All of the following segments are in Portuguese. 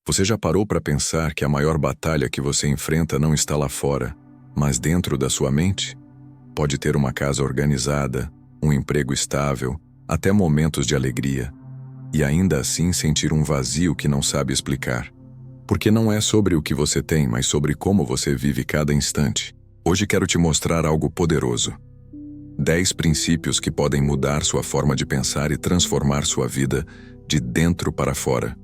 Você já parou para pensar que a maior batalha que você enfrenta não está lá fora, mas dentro da sua mente? Pode ter uma casa organizada, um emprego estável, até momentos de alegria, e ainda assim sentir um vazio que não sabe explicar. Porque não é sobre o que você tem, mas sobre como você vive cada instante. Hoje quero te mostrar algo poderoso. 10 princípios que podem mudar sua forma de pensar e transformar sua vida de dentro para fora.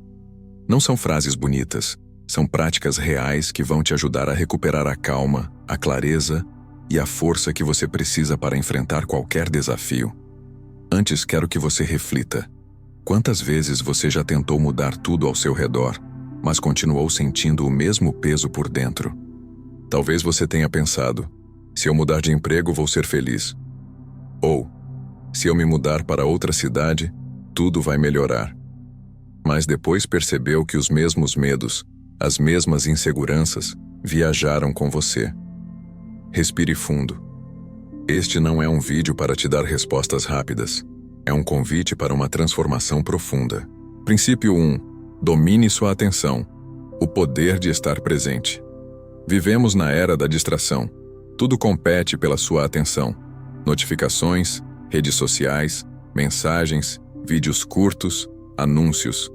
Não são frases bonitas, são práticas reais que vão te ajudar a recuperar a calma, a clareza e a força que você precisa para enfrentar qualquer desafio. Antes, quero que você reflita. Quantas vezes você já tentou mudar tudo ao seu redor, mas continuou sentindo o mesmo peso por dentro? Talvez você tenha pensado: se eu mudar de emprego, vou ser feliz. Ou, se eu me mudar para outra cidade, tudo vai melhorar. Mas depois percebeu que os mesmos medos, as mesmas inseguranças, viajaram com você. Respire fundo. Este não é um vídeo para te dar respostas rápidas. É um convite para uma transformação profunda. Princípio 1. Domine sua atenção. O poder de estar presente. Vivemos na era da distração. Tudo compete pela sua atenção. Notificações, redes sociais, mensagens, vídeos curtos, anúncios.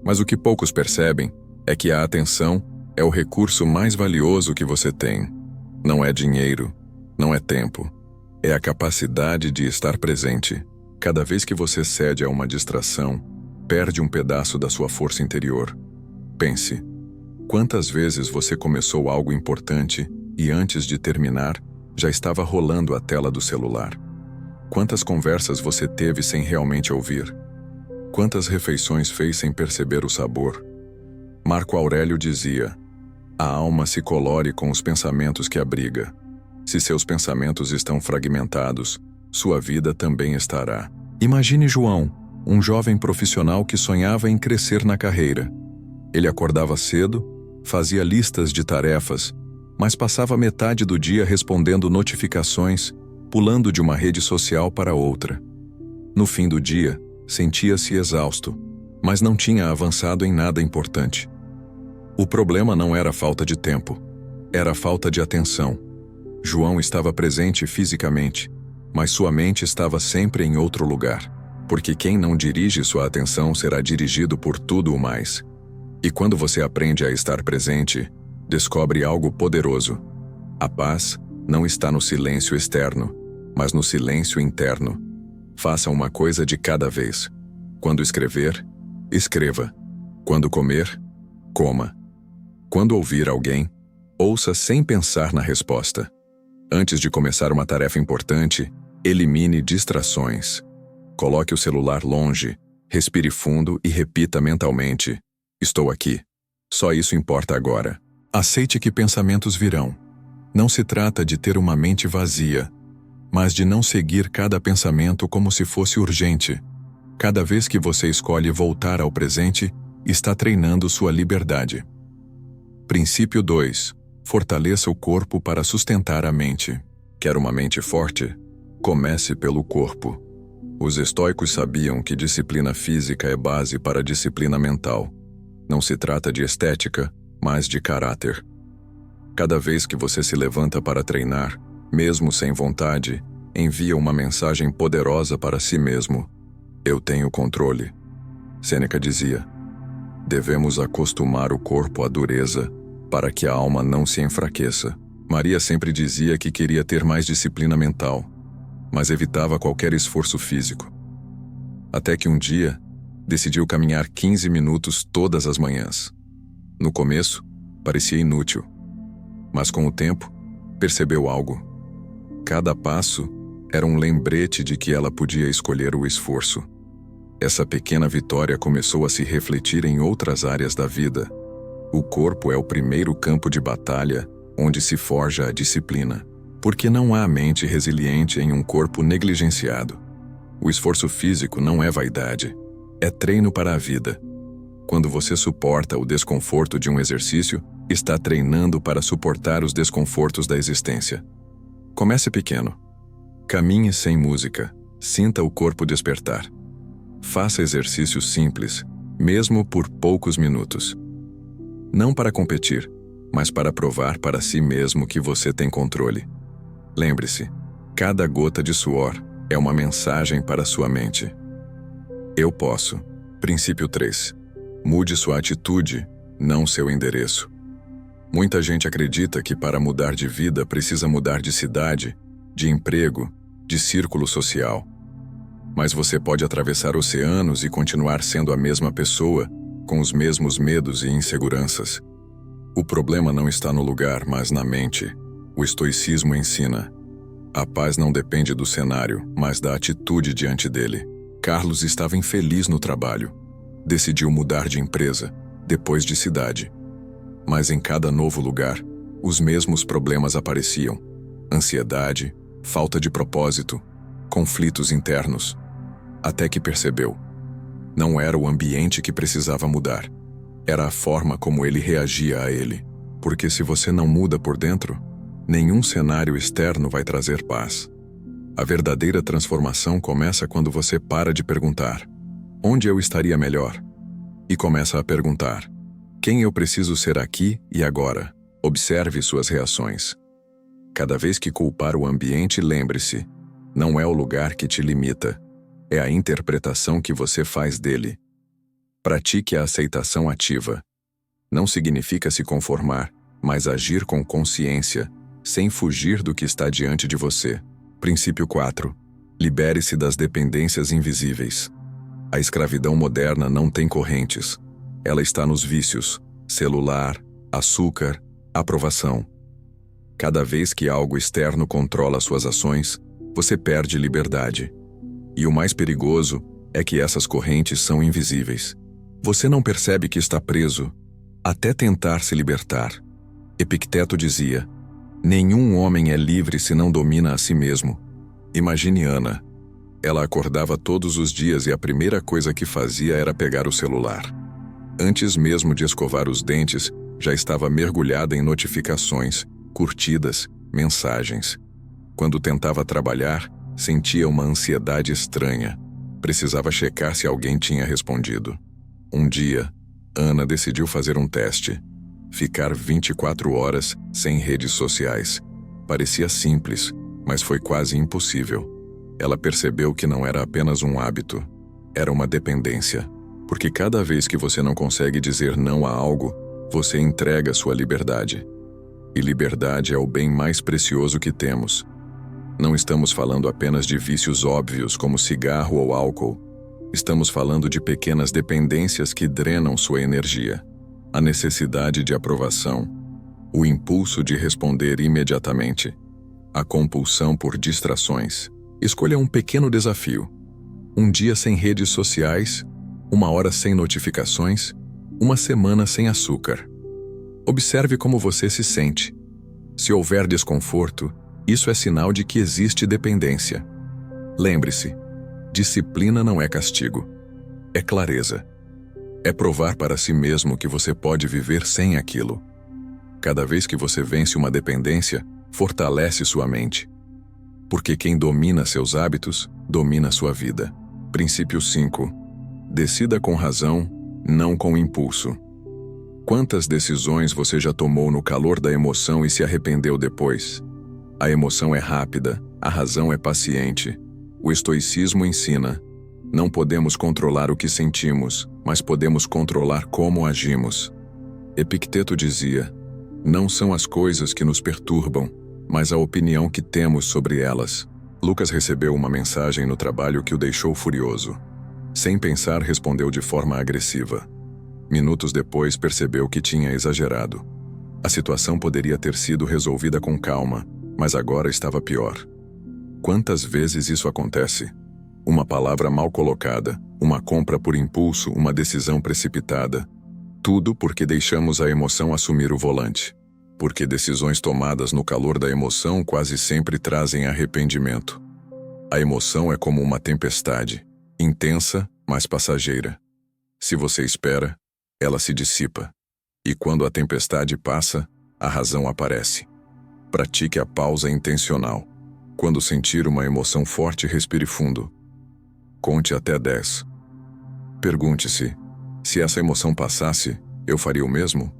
Mas o que poucos percebem é que a atenção é o recurso mais valioso que você tem. Não é dinheiro, não é tempo. É a capacidade de estar presente. Cada vez que você cede a uma distração, perde um pedaço da sua força interior. Pense, quantas vezes você começou algo importante e antes de terminar, já estava rolando a tela do celular? Quantas conversas você teve sem realmente ouvir? Quantas refeições fez sem perceber o sabor? Marco Aurélio dizia: a alma se colore com os pensamentos que abriga. Se seus pensamentos estão fragmentados, sua vida também estará. Imagine João, um jovem profissional que sonhava em crescer na carreira. Ele acordava cedo, fazia listas de tarefas, mas passava metade do dia respondendo notificações, pulando de uma rede social para outra. No fim do dia, sentia-se exausto, mas não tinha avançado em nada importante. O problema não era a falta de tempo, era a falta de atenção. João estava presente fisicamente, mas sua mente estava sempre em outro lugar, porque quem não dirige sua atenção será dirigido por tudo o mais. E quando você aprende a estar presente, descobre algo poderoso. A paz não está no silêncio externo, mas no silêncio interno. Faça uma coisa de cada vez. Quando escrever, escreva. Quando comer, coma. Quando ouvir alguém, ouça sem pensar na resposta. Antes de começar uma tarefa importante, elimine distrações. Coloque o celular longe, respire fundo e repita mentalmente: estou aqui. Só isso importa agora. Aceite que pensamentos virão. Não se trata de ter uma mente vazia, mas de não seguir cada pensamento como se fosse urgente. Cada vez que você escolhe voltar ao presente, está treinando sua liberdade. Princípio 2. Fortaleça o corpo para sustentar a mente. Quer uma mente forte? Comece pelo corpo. Os estoicos sabiam que disciplina física é base para a disciplina mental. Não se trata de estética, mas de caráter. Cada vez que você se levanta para treinar, mesmo sem vontade, envia uma mensagem poderosa para si mesmo: eu tenho controle. Sêneca dizia: devemos acostumar o corpo à dureza para que a alma não se enfraqueça. Maria sempre dizia que queria ter mais disciplina mental, mas evitava qualquer esforço físico. Até que um dia, decidiu caminhar 15 minutos todas as manhãs. No começo, parecia inútil, mas com o tempo, percebeu algo. Cada passo era um lembrete de que ela podia escolher o esforço. Essa pequena vitória começou a se refletir em outras áreas da vida. O corpo é o primeiro campo de batalha onde se forja a disciplina, porque não há mente resiliente em um corpo negligenciado. O esforço físico não é vaidade, é treino para a vida. Quando você suporta o desconforto de um exercício, está treinando para suportar os desconfortos da existência. Comece pequeno. Caminhe sem música, sinta o corpo despertar. Faça exercícios simples, mesmo por poucos minutos. Não para competir, mas para provar para si mesmo que você tem controle. Lembre-se, cada gota de suor é uma mensagem para sua mente. Eu posso. Princípio 3. Mude sua atitude, não seu endereço. Muita gente acredita que para mudar de vida precisa mudar de cidade, de emprego, de círculo social. Mas você pode atravessar oceanos e continuar sendo a mesma pessoa, com os mesmos medos e inseguranças. O problema não está no lugar, mas na mente. O estoicismo ensina: a paz não depende do cenário, mas da atitude diante dele. Carlos estava infeliz no trabalho. Decidiu mudar de empresa, depois de cidade. Mas em cada novo lugar, os mesmos problemas apareciam: ansiedade, falta de propósito, conflitos internos. Até que percebeu: não era o ambiente que precisava mudar, era a forma como ele reagia a ele. Porque se você não muda por dentro, nenhum cenário externo vai trazer paz. A verdadeira transformação começa quando você para de perguntar: onde eu estaria melhor? E começa a perguntar: quem eu preciso ser aqui e agora? Observe suas reações. Cada vez que culpar o ambiente, lembre-se: não é o lugar que te limita, é a interpretação que você faz dele. Pratique a aceitação ativa. Não significa se conformar, mas agir com consciência, sem fugir do que está diante de você. Princípio 4. Libere-se das dependências invisíveis. A escravidão moderna não tem correntes. Ela está nos vícios: celular, açúcar, aprovação. Cada vez que algo externo controla suas ações, você perde liberdade. E o mais perigoso é que essas correntes são invisíveis. Você não percebe que está preso, até tentar se libertar. Epicteto dizia: nenhum homem é livre se não domina a si mesmo. Imagine Ana. Ela acordava todos os dias e a primeira coisa que fazia era pegar o celular. Antes mesmo de escovar os dentes, já estava mergulhada em notificações, curtidas, mensagens. Quando tentava trabalhar, sentia uma ansiedade estranha. Precisava checar se alguém tinha respondido. Um dia, Ana decidiu fazer um teste: ficar 24 horas sem redes sociais. Parecia simples, mas foi quase impossível. Ela percebeu que não era apenas um hábito, era uma dependência. Porque cada vez que você não consegue dizer não a algo, você entrega sua liberdade. E liberdade é o bem mais precioso que temos. Não estamos falando apenas de vícios óbvios como cigarro ou álcool. Estamos falando de pequenas dependências que drenam sua energia. A necessidade de aprovação, o impulso de responder imediatamente, a compulsão por distrações. Escolha um pequeno desafio: um dia sem redes sociais, 1 hora sem notificações, 1 semana sem açúcar. Observe como você se sente. Se houver desconforto, isso é sinal de que existe dependência. Lembre-se, disciplina não é castigo, é clareza. É provar para si mesmo que você pode viver sem aquilo. Cada vez que você vence uma dependência, fortalece sua mente. Porque quem domina seus hábitos, domina sua vida. Princípio 5. Decida com razão, não com impulso. Quantas decisões você já tomou no calor da emoção e se arrependeu depois? A emoção é rápida, a razão é paciente. O estoicismo ensina: não podemos controlar o que sentimos, mas podemos controlar como agimos. Epicteto dizia: não são as coisas que nos perturbam, mas a opinião que temos sobre elas. Lucas recebeu uma mensagem no trabalho que o deixou furioso. Sem pensar, respondeu de forma agressiva. Minutos depois, percebeu que tinha exagerado. A situação poderia ter sido resolvida com calma, mas agora estava pior. Quantas vezes isso acontece? Uma palavra mal colocada, uma compra por impulso, uma decisão precipitada. Tudo porque deixamos a emoção assumir o volante. Porque decisões tomadas no calor da emoção quase sempre trazem arrependimento. A emoção é como uma tempestade, intensa, mas passageira. Se você espera, ela se dissipa. E quando a tempestade passa, a razão aparece. Pratique a pausa intencional. Quando sentir uma emoção forte, respire fundo. Conte até 10. Pergunte-se: se essa emoção passasse, eu faria o mesmo?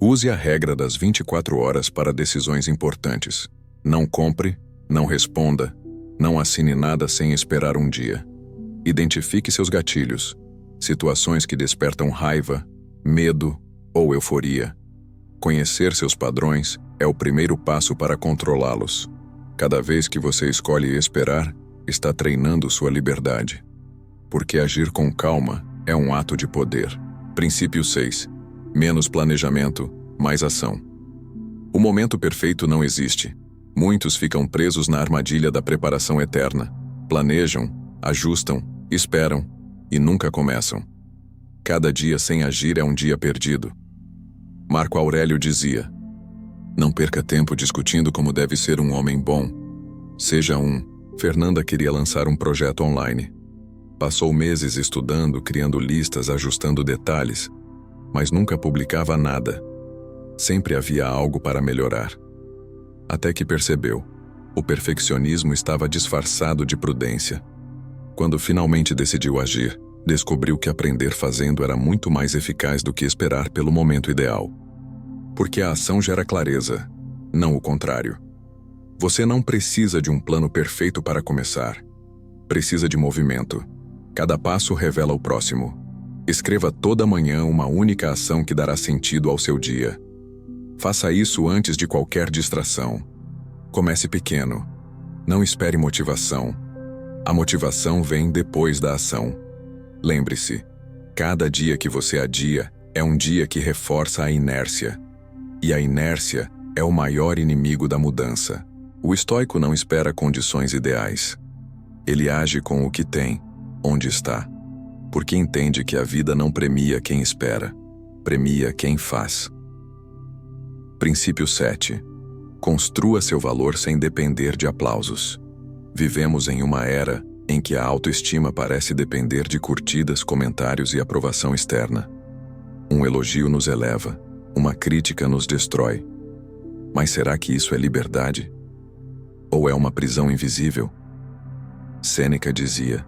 Use a regra das 24 horas para decisões importantes. Não compre, não responda, não assine nada sem esperar um dia. Identifique seus gatilhos, situações que despertam raiva, medo ou euforia. Conhecer seus padrões é o primeiro passo para controlá-los. Cada vez que você escolhe esperar, está treinando sua liberdade. Porque agir com calma é um ato de poder. Princípio 6. Menos planejamento, mais ação. O momento perfeito não existe. Muitos ficam presos na armadilha da preparação eterna. Planejam, ajustam, esperam e nunca começam. Cada dia sem agir é um dia perdido. Marco Aurélio dizia: não perca tempo discutindo como deve ser um homem bom. Seja um. Fernanda queria lançar um projeto online. Passou meses estudando, criando listas, ajustando detalhes, mas nunca publicava nada. Sempre havia algo para melhorar. Até que percebeu: o perfeccionismo estava disfarçado de prudência. Quando finalmente decidiu agir, descobriu que aprender fazendo era muito mais eficaz do que esperar pelo momento ideal. Porque a ação gera clareza, não o contrário. Você não precisa de um plano perfeito para começar. Precisa de movimento. Cada passo revela o próximo. Escreva toda manhã uma única ação que dará sentido ao seu dia. Faça isso antes de qualquer distração. Comece pequeno. Não espere motivação. A motivação vem depois da ação. Lembre-se, cada dia que você adia é um dia que reforça a inércia. E a inércia é o maior inimigo da mudança. O estoico não espera condições ideais. Ele age com o que tem, onde está. Porque entende que a vida não premia quem espera, premia quem faz. Princípio 7. Construa seu valor sem depender de aplausos. Vivemos em uma era em que a autoestima parece depender de curtidas, comentários e aprovação externa. Um elogio nos eleva, uma crítica nos destrói. Mas será que isso é liberdade? Ou é uma prisão invisível? Sêneca dizia: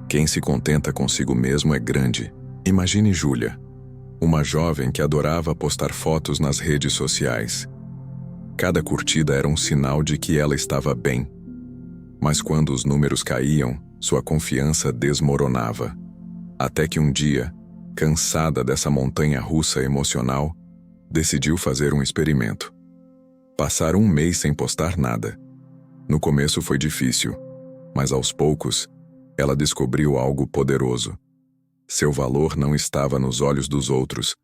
quem se contenta consigo mesmo é grande. Imagine Júlia, uma jovem que adorava postar fotos nas redes sociais. Cada curtida era um sinal de que ela estava bem. Mas quando os números caíam, sua confiança desmoronava. Até que um dia, cansada dessa montanha-russa emocional, decidiu fazer um experimento. Passar um mês sem postar nada. No começo foi difícil, mas aos poucos, ela descobriu algo poderoso. Seu valor não estava nos olhos dos outros,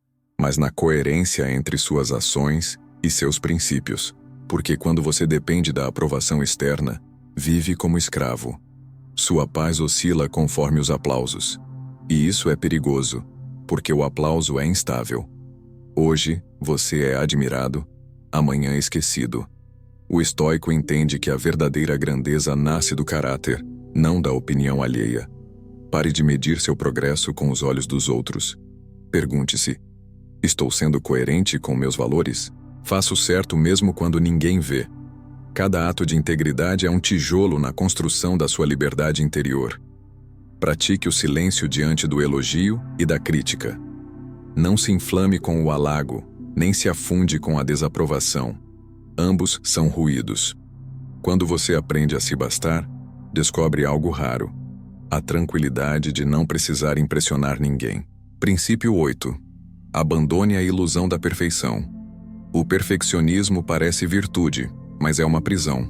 mas na coerência entre suas ações e seus princípios. Porque quando você depende da aprovação externa, vive como escravo. Sua paz oscila conforme os aplausos. E isso é perigoso, porque o aplauso é instável. Hoje, você é admirado, amanhã esquecido. O estoico entende que a verdadeira grandeza nasce do caráter, não da opinião alheia. Pare de medir seu progresso com os olhos dos outros. Pergunte-se: estou sendo coerente com meus valores? Faço certo mesmo quando ninguém vê. Cada ato de integridade é um tijolo na construção da sua liberdade interior. Pratique o silêncio diante do elogio e da crítica. Não se inflame com o halago, nem se afunde com a desaprovação. Ambos são ruídos. Quando você aprende a se bastar, descobre algo raro: a tranquilidade de não precisar impressionar ninguém. Princípio 8. Abandone a ilusão da perfeição. O perfeccionismo parece virtude, mas é uma prisão.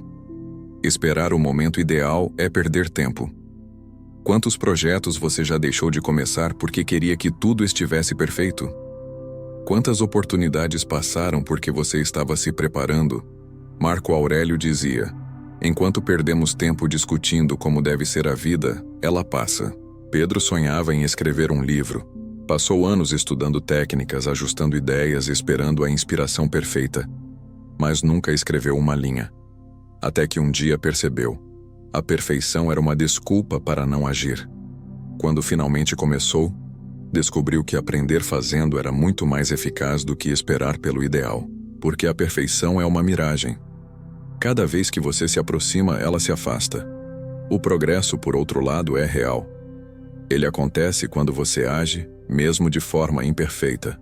Esperar o momento ideal é perder tempo. Quantos projetos você já deixou de começar porque queria que tudo estivesse perfeito? Quantas oportunidades passaram porque você estava se preparando? Marco Aurélio dizia: enquanto perdemos tempo discutindo como deve ser a vida, ela passa. Pedro sonhava em escrever um livro. Passou anos estudando técnicas, ajustando ideias, esperando a inspiração perfeita. Mas nunca escreveu uma linha. Até que um dia percebeu: a perfeição era uma desculpa para não agir. Quando finalmente começou, descobriu que aprender fazendo era muito mais eficaz do que esperar pelo ideal. Porque a perfeição é uma miragem. Cada vez que você se aproxima, ela se afasta. O progresso, por outro lado, é real. Ele acontece quando você age, mesmo de forma imperfeita.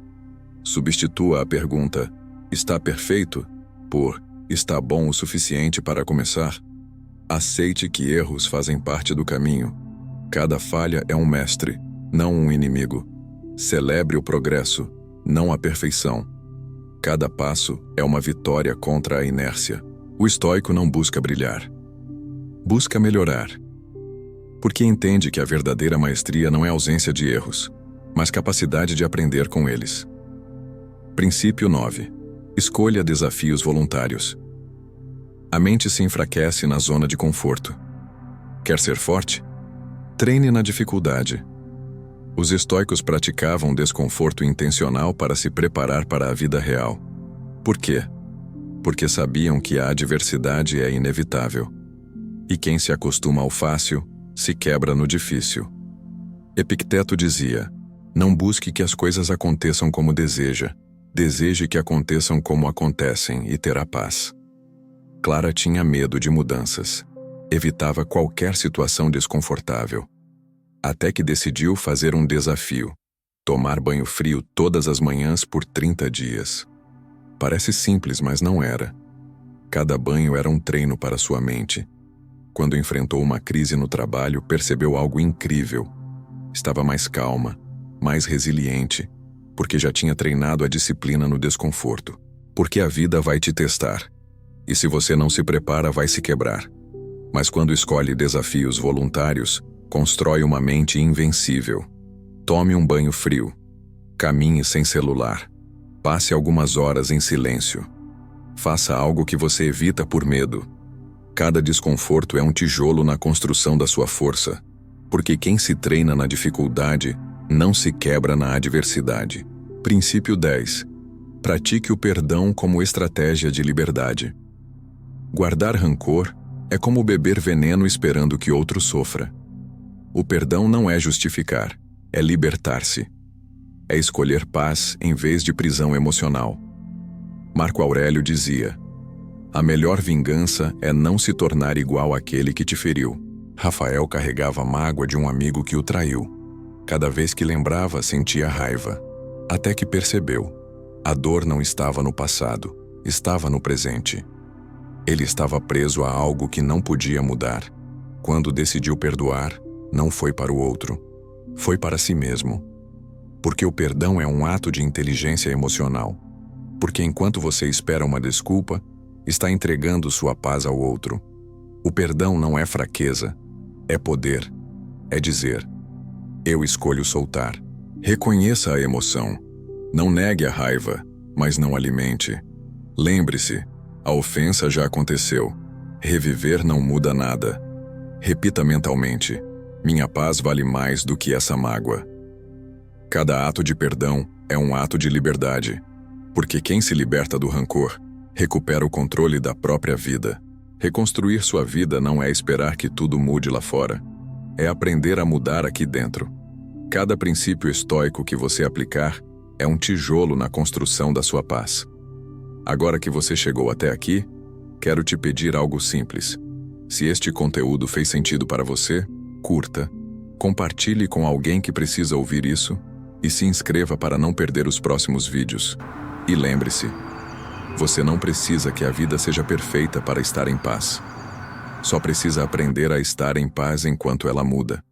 Substitua a pergunta "está perfeito?" por "está bom o suficiente para começar?" Aceite que erros fazem parte do caminho. Cada falha é um mestre, não um inimigo. Celebre o progresso, não a perfeição. Cada passo é uma vitória contra a inércia. O estoico não busca brilhar. Busca melhorar. Porque entende que a verdadeira maestria não é ausência de erros, mas capacidade de aprender com eles. Princípio 9. Escolha desafios voluntários. A mente se enfraquece na zona de conforto. Quer ser forte? Treine na dificuldade. Os estoicos praticavam desconforto intencional para se preparar para a vida real. Por quê? Porque sabiam que a adversidade é inevitável. E quem se acostuma ao fácil, se quebra no difícil. Epicteto dizia: não busque que as coisas aconteçam como deseja, deseje que aconteçam como acontecem e terá paz. Clara tinha medo de mudanças. Evitava qualquer situação desconfortável. Até que decidiu fazer um desafio: tomar banho frio todas as manhãs por 30 dias. Parece simples, mas não era. Cada banho era um treino para sua mente. Quando enfrentou uma crise no trabalho, percebeu algo incrível. Estava mais calma, mais resiliente, porque já tinha treinado a disciplina no desconforto. Porque a vida vai te testar. E se você não se prepara, vai se quebrar. Mas quando escolhe desafios voluntários, constrói uma mente invencível. Tome um banho frio. Caminhe sem celular. Passe algumas horas em silêncio. Faça algo que você evita por medo. Cada desconforto é um tijolo na construção da sua força, porque quem se treina na dificuldade não se quebra na adversidade. Princípio 10. Pratique o perdão como estratégia de liberdade. Guardar rancor é como beber veneno esperando que outro sofra. O perdão não é justificar, é libertar-se. É escolher paz em vez de prisão emocional. Marco Aurélio dizia: a melhor vingança é não se tornar igual àquele que te feriu. Rafael carregava a mágoa de um amigo que o traiu. Cada vez que lembrava, sentia raiva. Até que percebeu: a dor não estava no passado, estava no presente. Ele estava preso a algo que não podia mudar. Quando decidiu perdoar, não foi para o outro, foi para si mesmo. Porque o perdão é um ato de inteligência emocional. Porque enquanto você espera uma desculpa, está entregando sua paz ao outro. O perdão não é fraqueza, é poder. É dizer: eu escolho soltar. Reconheça a emoção. Não negue a raiva, mas não alimente. Lembre-se: a ofensa já aconteceu. Reviver não muda nada. Repita mentalmente: minha paz vale mais do que essa mágoa. Cada ato de perdão é um ato de liberdade, porque quem se liberta do rancor recupera o controle da própria vida. Reconstruir sua vida não é esperar que tudo mude lá fora, é aprender a mudar aqui dentro. Cada princípio estoico que você aplicar é um tijolo na construção da sua paz. Agora que você chegou até aqui, quero te pedir algo simples. Se este conteúdo fez sentido para você, curta, compartilhe com alguém que precisa ouvir isso e se inscreva para não perder os próximos vídeos. E lembre-se, você não precisa que a vida seja perfeita para estar em paz. Só precisa aprender a estar em paz enquanto ela muda.